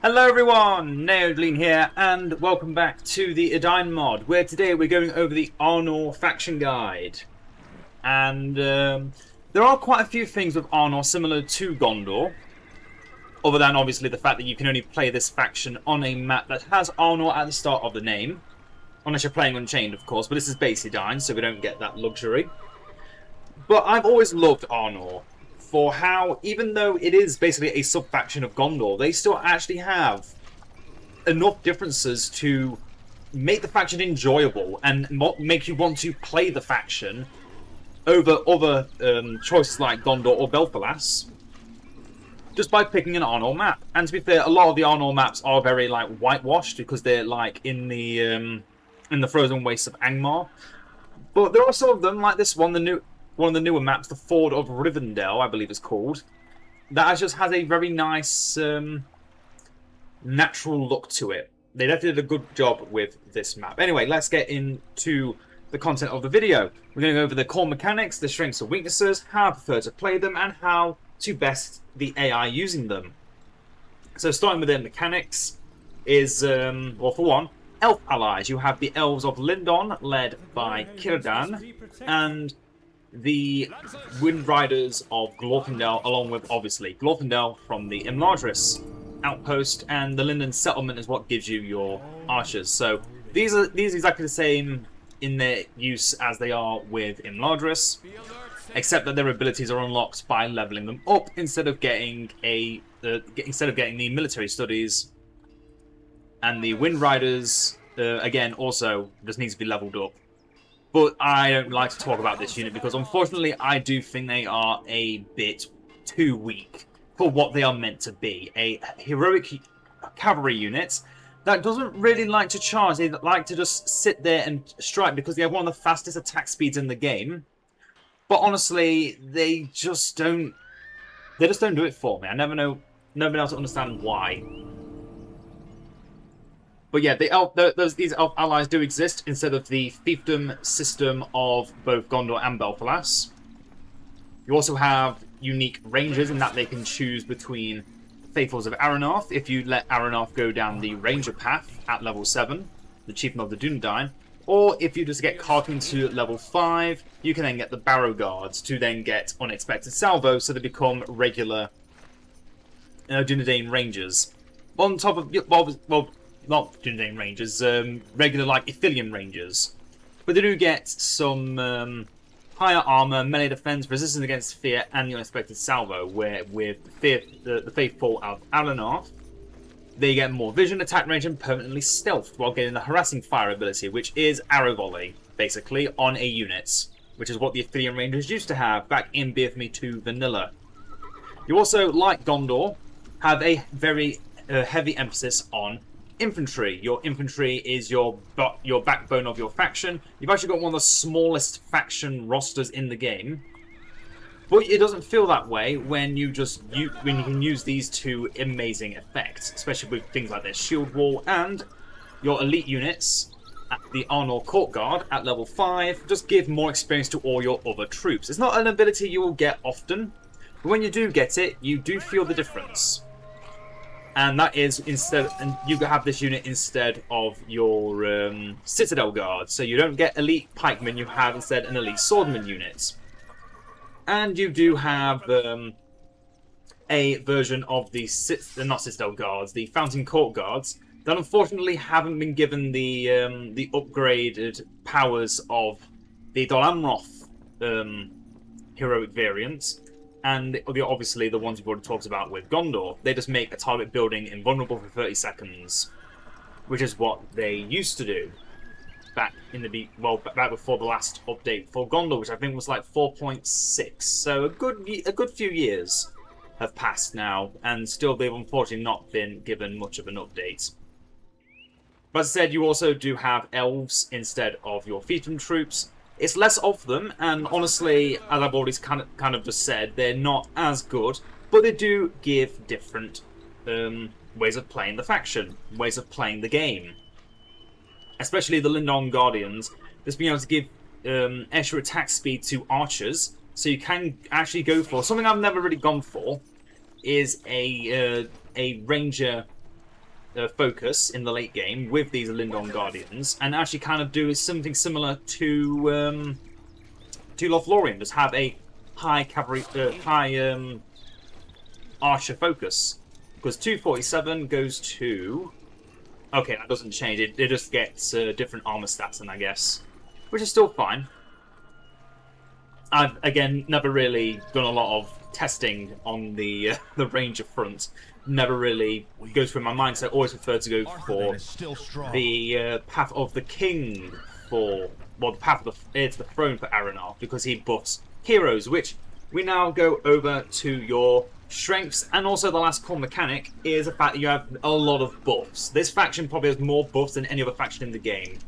Hello everyone, Edain here, and welcome back to the Edain mod, where today we're going over the Arnor faction guide. And there are quite a few things with Arnor similar to Gondor, other than obviously the fact that you can only play this faction on a map that has Arnor at the start of the name. Unless you're playing Unchained, of course, but this is base Edain, so we don't get that luxury. But I've always loved Arnor for how, even though it is basically a sub-faction of Gondor, they still actually have enough differences to make the faction enjoyable and make you want to play the faction over other choices like Gondor or Belfalas, just by picking an Arnor map. And to be fair, a lot of the Arnor maps are very like whitewashed because they're like in the frozen wastes of Angmar. But there are some of them, like this one, one of the newer maps, the Ford of Rivendell, I believe it's called, that just has a very nice natural look to it. They definitely did a good job with this map. Anyway, let's get into the content of the video. We're going to go over the core mechanics, the strengths and weaknesses, how I prefer to play them, and how to best the AI using them. So starting with the mechanics is, well, for one, elf allies. You have the elves of Lindon, led by Círdan, and the Wind Riders of Glorfindel, along with, obviously, Glorfindel from the Imladris outpost, and the Linden settlement is what gives you your archers. So these are exactly the same in their use as they are with Imladris, except that their abilities are unlocked by leveling them up instead of getting the military studies. And the Wind Riders, again, also just needs to be leveled up. But I don't like to talk about this unit because, unfortunately, I do think they are a bit too weak for what they are meant to be. A heroic cavalry unit that doesn't really like to charge. They like to just sit there and strike because they have one of the fastest attack speeds in the game. But honestly, they just don't do it for me. I never been able to understand why. But yeah, these elf allies do exist instead of the fiefdom system of both Gondor and Belfalas. You also have unique rangers in that they can choose between Faithfuls of Arnor. If you let Arnor go down the ranger path at level 7, the Chieftain of the Dunedain, or if you just get Karkin to level 5, you can then get the Barrow Guards to then get Unexpected Salvo, so they become regular Dunedain Rangers. On top of, well, not Dunedain Rangers, regular like Ithilien Rangers. But they do get some higher armor, melee defense, resistance against fear, and the Unexpected Salvo, where with the Faithful of Arnor, they get more vision, attack range, and permanently stealth, while getting the Harassing Fire ability, which is arrow volley, basically, on a unit, which is what the Ithilien Rangers used to have back in BFME 2 Vanilla. You also, like Gondor, have a very heavy emphasis on infantry. Your infantry is your backbone of your faction. You've actually got one of the smallest faction rosters in the game, but it doesn't feel that way when you can use these two amazing effects, especially with things like their shield wall and your elite units at the Arnor Court Guard at level 5. Just give more experience to all your other troops. It's not an ability you will get often, but when you do get it, you do feel the difference. And that is and you have this unit instead of your Citadel Guard. So you don't get elite pikemen, you have instead an elite swordman unit. And you do have a version of the not Citadel Guards, the Fountain Court Guards, that unfortunately haven't been given the upgraded powers of the Dol Amroth heroic variant. And obviously the ones we've already talked about with Gondor. They just make a target building invulnerable for 30 seconds, which is what they used to do back before the last update for Gondor, which I think was like 4.6. So a good few years have passed now, and still they've unfortunately not been given much of an update. But as I said, you also do have elves instead of your fiefdom troops. It's less of them, and honestly, as I've already kind of just said, they're not as good, but they do give different ways of playing the faction, ways of playing the game. Especially the Lindon Guardians, just being able to give extra attack speed to archers, so you can actually go for something I've never really gone for, is a ranger focus in the late game with these Lindon Guardians, and actually kind of do something similar to Lothlorien. Just have a high cavalry, archer focus, because 247 goes to. Okay, that doesn't change. It just gets different armor stats, and I guess, which is still fine. I've again never really done a lot of testing on the Ranger front. Never really goes through my mind, so I always prefer to go for the Path of the King the Path of the Heir to the Throne for Arnor, because he buffs heroes, which we now go over to your strengths. And also the last core mechanic is the fact that you have a lot of buffs. This faction probably has more buffs than any other faction in the game.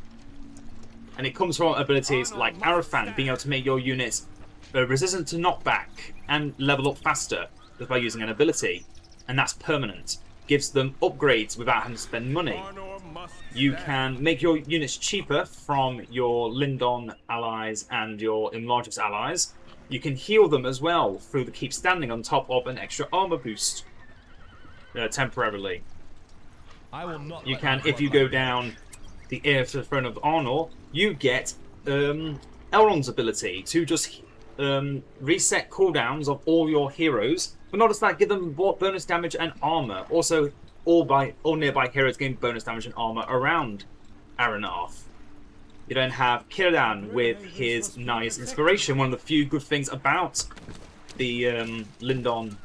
And it comes from abilities like Arafan, being able to make your units resistant to knockback and level up faster just by using an ability. And that's permanent. Gives them upgrades without having to spend money. You can make your units cheaper from your Lindon allies and your Enlargers allies. You can heal them as well through the Keep Standing on top of an extra armor boost temporarily. You can, if you go down the Heir to the Throne of Arnor, you get Elrond's ability to just reset cooldowns of all your heroes. But not just that, give them bonus damage and armor. Also, all nearby heroes gain bonus damage and armor around Arnor. You then have Edain with his nice inspiration. One of the few good things about the Lindon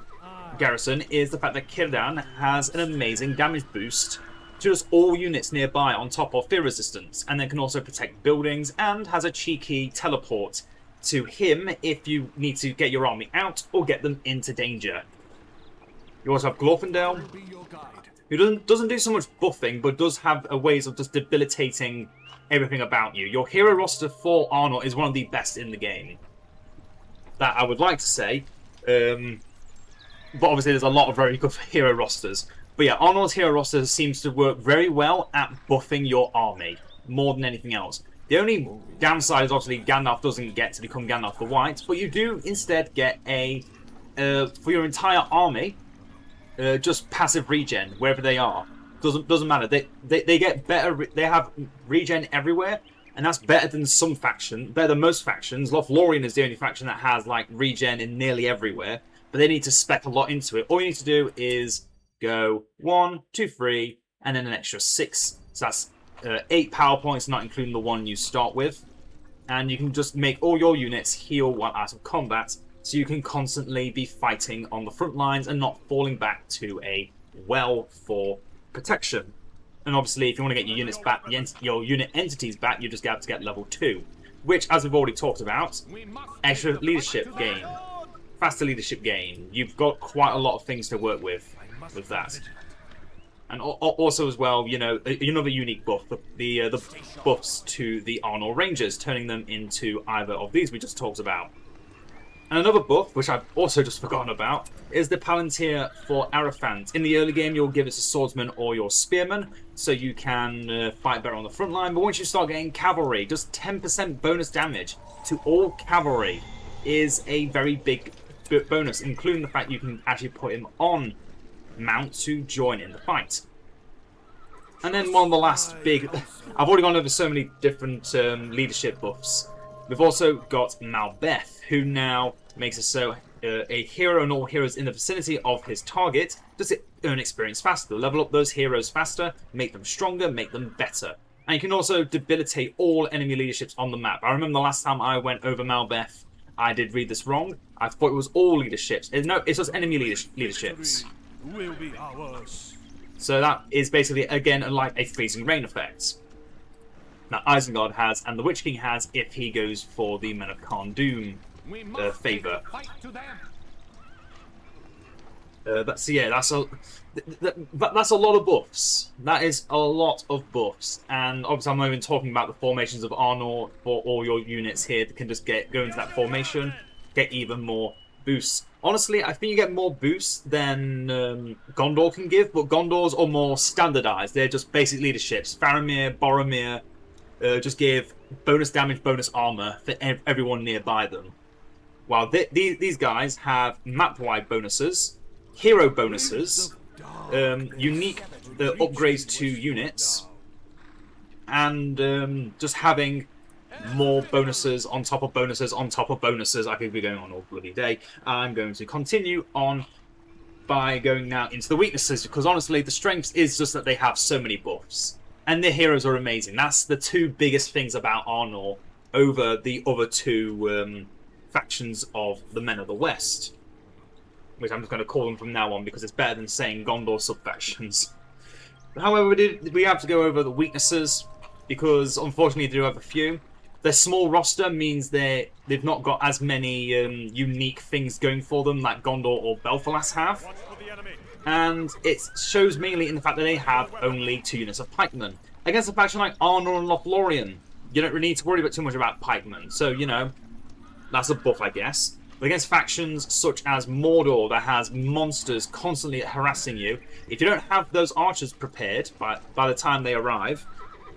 garrison is the fact that Edain has an amazing damage boost to just all units nearby on top of fear resistance, and then can also protect buildings, and has a cheeky teleport to him if you need to get your army out or get them into danger. You also have Glorfindel, who doesn't do so much buffing, but does have ways of just debilitating everything about you. Your hero roster for Arnor is one of the best in the game. That I would like to say. But obviously there's a lot of very good hero rosters. But yeah, Arnor's hero roster seems to work very well at buffing your army, more than anything else. The only downside is obviously Gandalf doesn't get to become Gandalf the White, but you do instead get a, for your entire army, just passive regen wherever they are. Doesn't matter. They get better. They have regen everywhere, and that's better than some faction. Better than most factions. Lothlorien is the only faction that has like regen in nearly everywhere, but they need to spec a lot into it. All you need to do is go 1, 2, 3, and then an extra 6. So that's 8 power points, not including the one you start with, and you can just make all your units heal while out of combat, so you can constantly be fighting on the front lines and not falling back to a well for protection. And obviously, if you want to get your units back, your unit entities back, you just have to get level 2, which, as we've already talked about, extra leadership gain, faster leadership gain. You've got quite a lot of things to work with that. And also as well, you know, another unique buff, the buffs to the Arnor Rangers, turning them into either of these we just talked about. And another buff, which I've also just forgotten about, is the Palantir for Arafant. In the early game, you'll give it to Swordsman or your Spearman, so you can fight better on the front line. But once you start getting Cavalry, just 10% bonus damage to all Cavalry is a very big bonus, including the fact you can actually put him on mount to join in the fight. And then one of the last big... I've already gone over so many different leadership buffs. We've also got Malbeth, who now makes it so a hero and all heroes in the vicinity of his target does it earn experience faster, level up those heroes faster, make them stronger, make them better. And you can also debilitate all enemy leaderships on the map. I remember the last time I went over Malbeth, I did read this wrong. I thought it was all leaderships. No, it's just enemy leaderships. Will be ours. So that is basically, again, like a freezing rain effect that Isengard has, and the Witch King has if he goes for the Men of Khand Dûm favour. That's a lot of buffs. That is a lot of buffs, and obviously I'm not even talking about the formations of Arnor for all your units here that can just go into that formation, get even more boosts. Honestly, I think you get more boosts than Gondor can give, but Gondor's are more standardized. They're just basic leaderships. Faramir, Boromir just give bonus damage, bonus armor for everyone nearby them. While these guys have map-wide bonuses, hero bonuses, unique upgrades to units, and just having more bonuses on top of bonuses on top of bonuses. I could be going on all bloody day. I'm going to continue on by going now into the weaknesses, because honestly the strengths is just that they have so many buffs and their heroes are amazing. That's the two biggest things about Arnor over the other two factions of the Men of the West, which I'm just going to call them from now on because it's better than saying Gondor sub-factions. However, we have to go over the weaknesses because unfortunately they do have a few. Their small roster means they've not got as many unique things going for them like Gondor or Belfalas have. And it shows mainly in the fact that they have only 2 units of pikemen. Against a faction like Arnor and Lothlorien, you don't really need to worry about too much about pikemen. So, you know, that's a buff, I guess. But against factions such as Mordor that has monsters constantly harassing you, if you don't have those archers prepared by the time they arrive,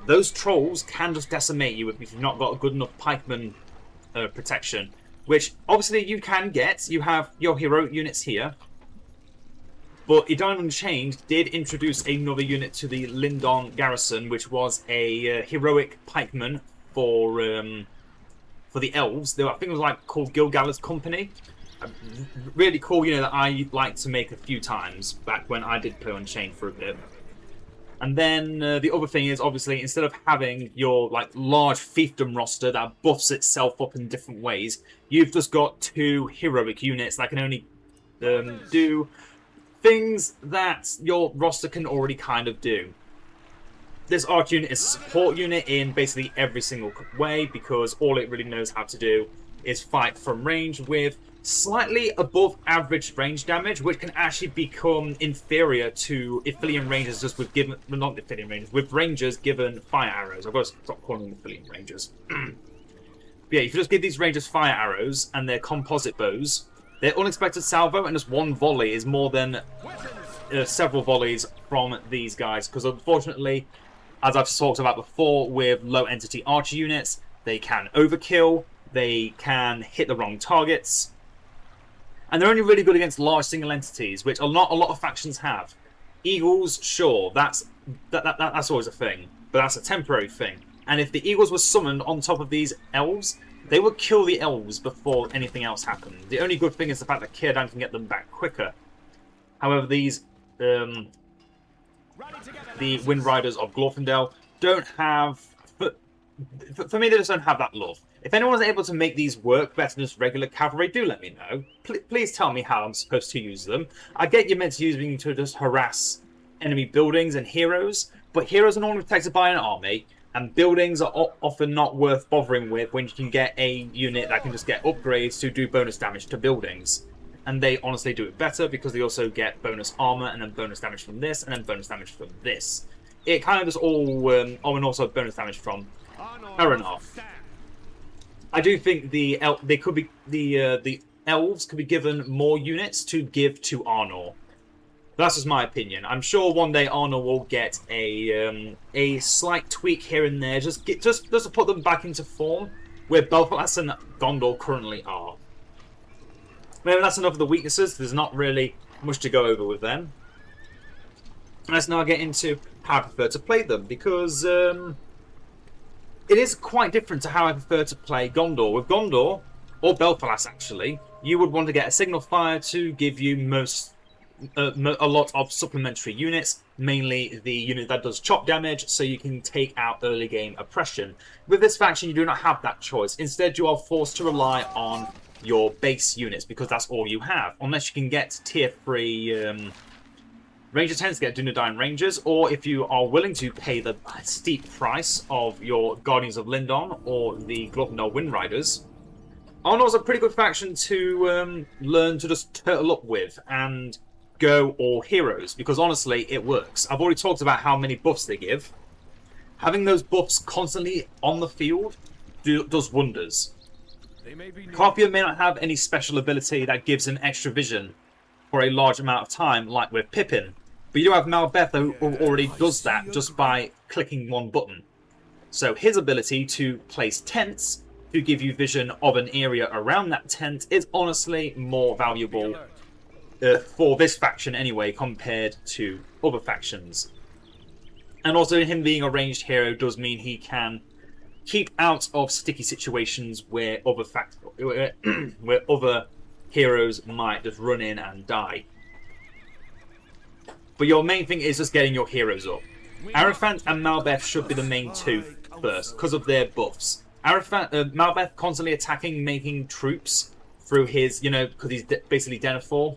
those trolls can just decimate you if you've not got a good enough pikeman protection. Which, obviously, you can get. You have your heroic units here. But Edain Unchained did introduce another unit to the Lindon garrison, which was a heroic pikeman for the elves. I think it was like called Gilgalad's Company. Really cool unit that I liked to make a few times back when I did play Unchained for a bit. And then the other thing is, obviously, instead of having your like large fiefdom roster that buffs itself up in different ways, you've just got 2 heroic units that can only do things that your roster can already kind of do. This arch unit is a support unit in basically every single way because all it really knows how to do is fight from range with slightly above average range damage, which can actually become inferior to Ithilien Rangers just with given, well, not Ithilien Rangers, with Rangers given fire arrows. I've got to stop calling them Ithilien Rangers. But yeah, if you just give these Rangers fire arrows and their composite bows, their unexpected salvo and just 1 volley is more than several volleys from these guys. Because unfortunately, as I've talked about before, with low entity archer units, they can overkill, they can hit the wrong targets, and they're only really good against large single entities, which not a lot of factions have. Eagles, sure, that's always a thing, but that's a temporary thing. And if the Eagles were summoned on top of these elves, they would kill the elves before anything else happened. The only good thing is the fact that Círdan can get them back quicker. However, these the Wind Riders of Glorfindel don't have... For me, they just don't have that love. If anyone's able to make these work better than just regular cavalry, do let me know. Please tell me how I'm supposed to use them. I get you're meant to use them to just harass enemy buildings and heroes, but heroes are normally protected by an army, and buildings are often not worth bothering with when you can get a unit that can just get upgrades to do bonus damage to buildings. And they honestly do it better because they also get bonus armor and then bonus damage from this and then bonus damage from this. It kind of just all... and also bonus damage from Arnor. I do think the elves could be given more units to give to Arnor. That's just my opinion. I'm sure one day Arnor will get a slight tweak here and there, just to put them back into form where Belfalas and Gondor currently are. Maybe that's enough of the weaknesses. There's not really much to go over with them. Let's now get into how I prefer to play them, because it is quite different to how I prefer to play Gondor. With Gondor, or Belfalas actually, you would want to get a signal fire to give you a lot of supplementary units, mainly the unit that does chop damage, so you can take out early game oppression. With this faction, you do not have that choice. Instead, you are forced to rely on your base units, because that's all you have. Unless you can get tier 3 Ranger 10s to get Dunedain Rangers, or if you are willing to pay the steep price of your Guardians of Lindon or the Glorfindel Wind Riders, Arnor's a pretty good faction to learn to just turtle up with and go all heroes, because honestly, it works. I've already talked about how many buffs they give. Having those buffs constantly on the field does wonders. Carpia may not have any special ability that gives an extra vision for a large amount of time, like with Pippin, but you do have Malbeth who already does that just by clicking one button. So his ability to place tents to give you vision of an area around that tent is honestly more valuable for this faction anyway compared to other factions. And also him being a ranged hero does mean he can keep out of sticky situations where where other heroes might just run in and die. But your main thing is just getting your heroes up. Arafant and Malbeth should be the main two first because of their buffs. Malbeth constantly attacking, making troops through his, because he's basically Denethor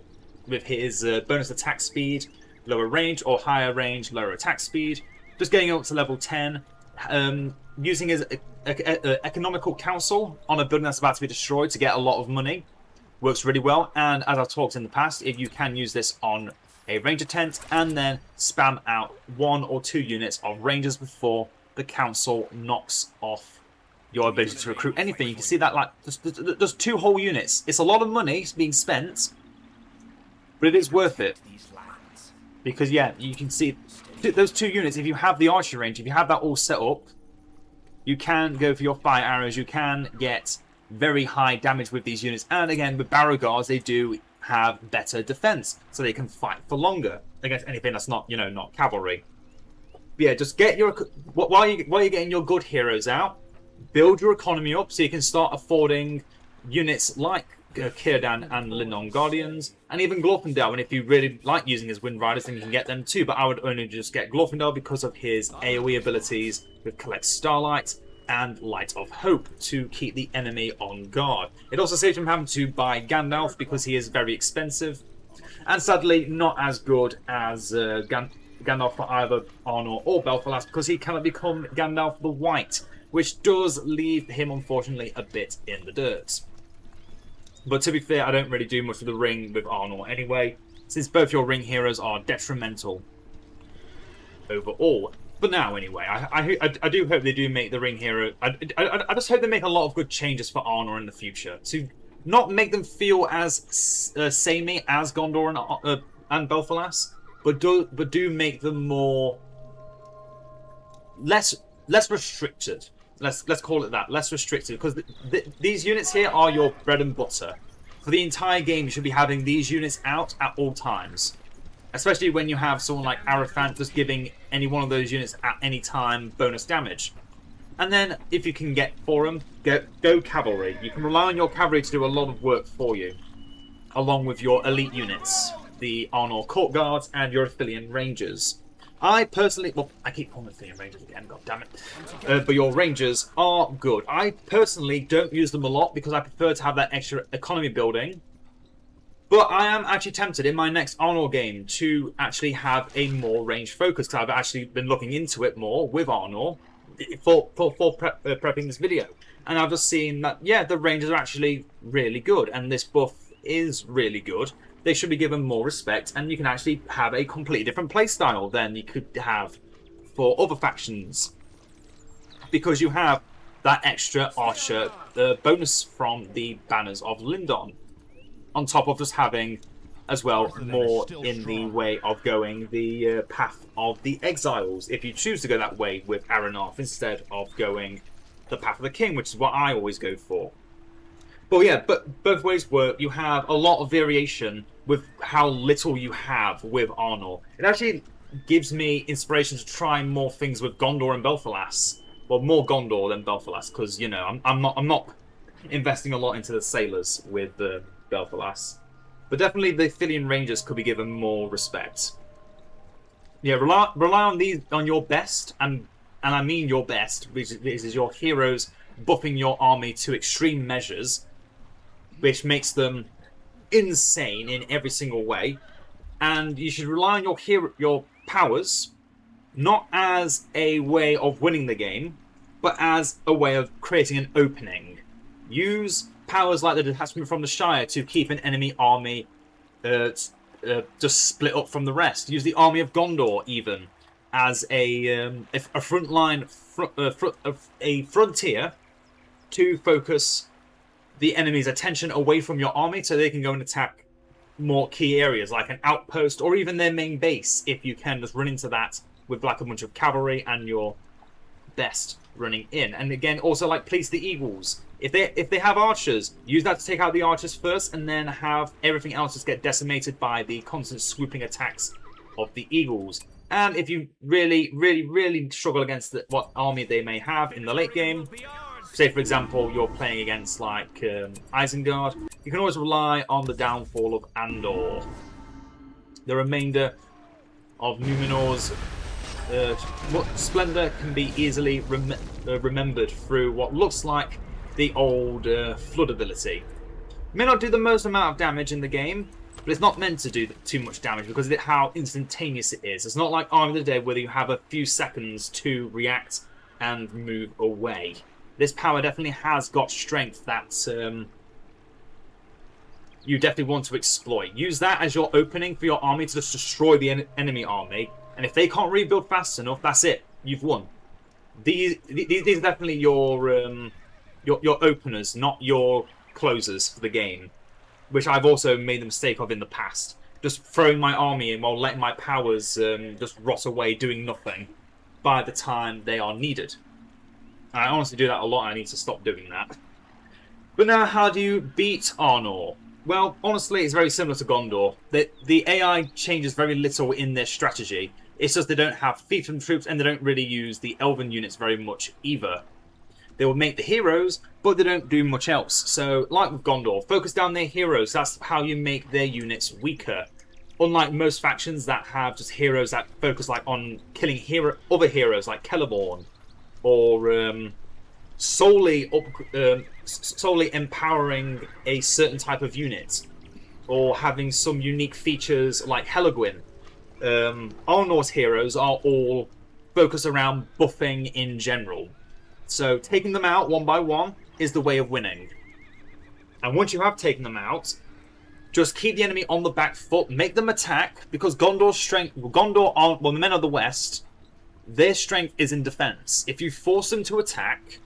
with his bonus attack speed, lower range, or higher range, lower attack speed. Just getting up to level 10, using his economical council on a building that's about to be destroyed to get a lot of money. Works really well, and as I've talked in the past, if you can use this on a ranger tent and then spam out 1 or 2 units of rangers before the council knocks off your ability to recruit anything. You can see that, like, just 2 whole units. It's a lot of money being spent, but it is worth it. Because, yeah, you can see those 2 units, if you have the archery range, if you have that all set up, you can go for your fire arrows, you can get very high damage with these units. And again, with barrow guards, they do have better defense, so they can fight for longer against anything that's not, not cavalry. But yeah, just get your while you're getting your good heroes out, build your economy up so you can start affording units like Círdan and Lindon Guardians, and even Glorfindel. And if you really like using his Wind Riders, then you can get them too. But I would only just get Glorfindel because of his AoE abilities with Collect Starlight and Light of Hope to keep the enemy on guard. It also saves him having to buy Gandalf because he is very expensive, and sadly not as good as Gandalf for either Arnor or Belfalas, because he cannot become Gandalf the White, which does leave him unfortunately a bit in the dirt. But to be fair, I don't really do much with the ring with Arnor anyway, since both your ring heroes are detrimental overall. But now, anyway, I do hope they do make the ring hero. I just hope they make a lot of good changes for Arnor in the future to not make them feel as samey as Gondor and Belfalas, but do make them more less restricted. Let's call it that, less restricted, because these units here are your bread and butter. For the entire game, you should be having these units out at all times. Especially when you have someone like Arafant just giving any one of those units at any time bonus damage. And then, if you can get for them, go cavalry. You can rely on your cavalry to do a lot of work for you, along with your elite units, the Arnor Court Guards and your Athelian Rangers. I personally, well, I keep calling them Athelian Rangers again, god damn it. But your Rangers are good. I personally don't use them a lot because I prefer to have that extra economy building. But I am actually tempted in my next Arnor game to actually have a more range focus, because I've actually been looking into it more with Arnor for prepping this video. And I've just seen that, yeah, the Rangers are actually really good, and this buff is really good. They should be given more respect, and you can actually have a completely different playstyle than you could have for other factions, because you have that extra archer bonus from the Banners of Lindon, on top of just having, as well, more in the way of going the path of the Exiles, if you choose to go that way with Arnor instead of going the path of the King, which is what I always go for. But yeah, but both ways work. You have a lot of variation with how little you have with Arnor. It actually gives me inspiration to try more things with Gondor and Belfalas. Well, more Gondor than Belfalas, because I'm not investing a lot into the sailors with Belfalas. But definitely the Athelian Rangers could be given more respect. Yeah, rely on your best, and I mean your best, which is your heroes buffing your army to extreme measures, which makes them insane in every single way. And you should rely on your powers, not as a way of winning the game, but as a way of creating an opening. Use powers like the detachment from the Shire to keep an enemy army just split up from the rest. Use the army of Gondor even as a frontier to focus the enemy's attention away from your army, so they can go and attack more key areas like an outpost or even their main base, if you can just run into that with like a bunch of cavalry and your best running in. And again, also like place the eagles. If they have archers, use that to take out the archers first, and then have everything else just get decimated by the constant swooping attacks of the eagles. And if you really struggle against what army they may have in the late game, say for example you're playing against like Isengard, you can always rely on the downfall of Arnor. The remainder of Numenor's splendor can be easily remembered through what looks like the old flood ability. It may not do the most amount of damage in the game, but it's not meant to do too much damage because of how instantaneous it is. It's not like Army of the Dead where you have a few seconds to react and move away. This power definitely has got strength that you definitely want to exploit. Use that as your opening for your army to just destroy the enemy army. And if they can't rebuild fast enough, that's it. You've won. These are definitely your openers, not your closers for the game, which I've also made the mistake of in the past. Just throwing my army in while letting my powers just rot away, doing nothing by the time they are needed. I honestly do that a lot. I need to stop doing that. But now, how do you beat Arnor? Well, honestly, it's very similar to Gondor. The AI changes very little in their strategy. It's just they don't have fiefdom troops and they don't really use the elven units very much either. They will make the heroes, but they don't do much else. So, like with Gondor, focus down their heroes. That's how you make their units weaker. Unlike most factions that have just heroes that focus like on killing other heroes like Celeborn, or solely empowering a certain type of unit, or having some unique features like Helagwyn. Arnor's heroes are all focused around buffing in general. So taking them out one by one is the way of winning. And once you have taken them out, just keep the enemy on the back foot, make them attack, because Gondor's strength, the men of the West, their strength is in defense. If you force them to attack,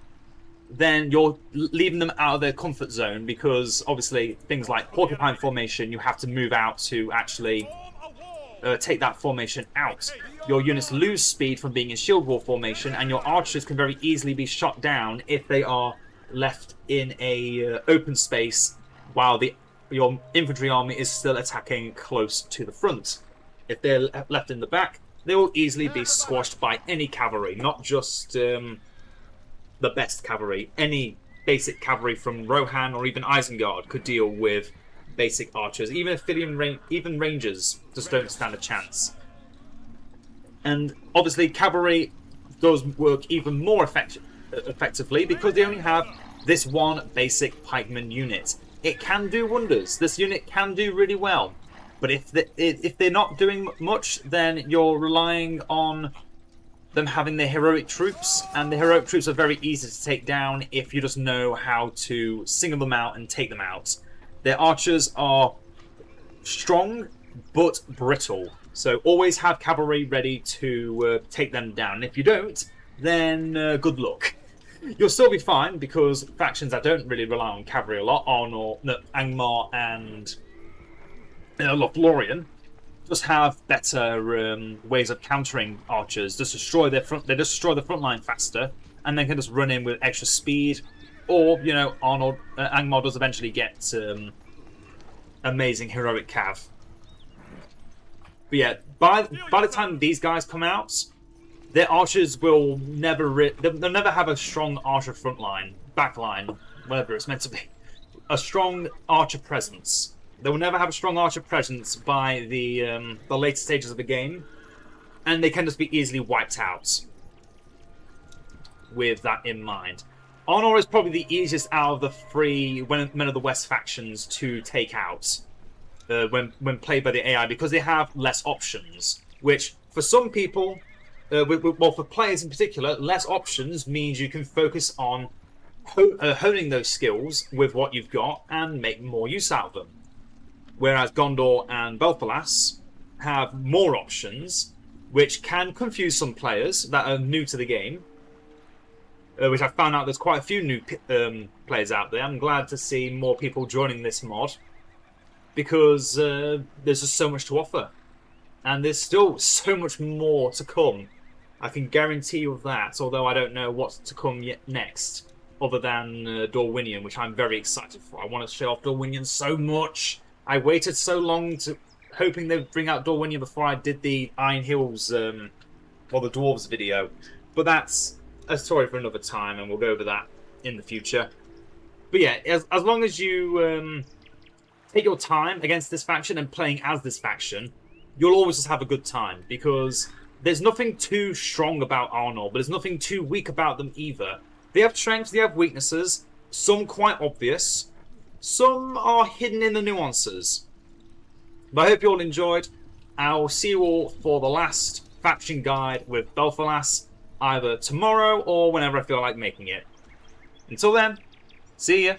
then you're leaving them out of their comfort zone, because obviously things like porcupine formation, you have to move out to actually take that formation out. Your units lose speed from being in shield wall formation, and your archers can very easily be shot down if they are left in a open space while your infantry army is still attacking close to the front. If they're left in the back, they will easily be squashed by any cavalry, not just the best cavalry. Any basic cavalry from Rohan or even Isengard could deal with basic archers. Even even rangers just don't stand a chance. And obviously cavalry does work even more effectively because they only have this one basic pikeman unit. It can do wonders. This unit can do really well. But if they're not doing much, then you're relying on them having their heroic troops, and the heroic troops are very easy to take down if you just know how to single them out and take them out. Their archers are strong but brittle, so always have cavalry ready to take them down. If you don't, then good luck. You'll still be fine, because factions that don't really rely on cavalry a lot, Angmar and Lothlorien, just have better ways of countering archers. Just destroy their the front line faster, and then can just run in with extra speed. Or Angmar does eventually get amazing heroic cav. But yeah, by the time these guys come out, their archers will they'll never have a strong archer front line, back line, whatever it's meant to be. A strong archer presence. They will never have a strong archer presence by the later stages of the game, and they can just be easily wiped out. With that in mind, Arnor is probably the easiest out of the three Men of the West factions to take out when played by the AI, because they have less options. Which for some people, for players in particular, less options means you can focus on honing those skills with what you've got and make more use out of them. Whereas Gondor and Belfalas have more options, which can confuse some players that are new to the game. Which I found out there's quite a few new players out there. I'm glad to see more people joining this mod, because there's just so much to offer. And there's still so much more to come. I can guarantee you of that, although I don't know what's to come yet next, other than Dorwinion, which I'm very excited for. I want to show off Dorwinion so much. I waited so long hoping they'd bring out Dorwinion before I did the Iron Hills, or the Dwarves video. But that's a story for another time, and we'll go over that in the future. But yeah, as long as you take your time against this faction and playing as this faction, you'll always just have a good time, because there's nothing too strong about Arnor, but there's nothing too weak about them either. They have strengths, they have weaknesses, some quite obvious, some are hidden in the nuances. But I hope you all enjoyed. I'll see you all for the last faction guide with Belfalas, either tomorrow or whenever I feel like making it. Until then, see ya!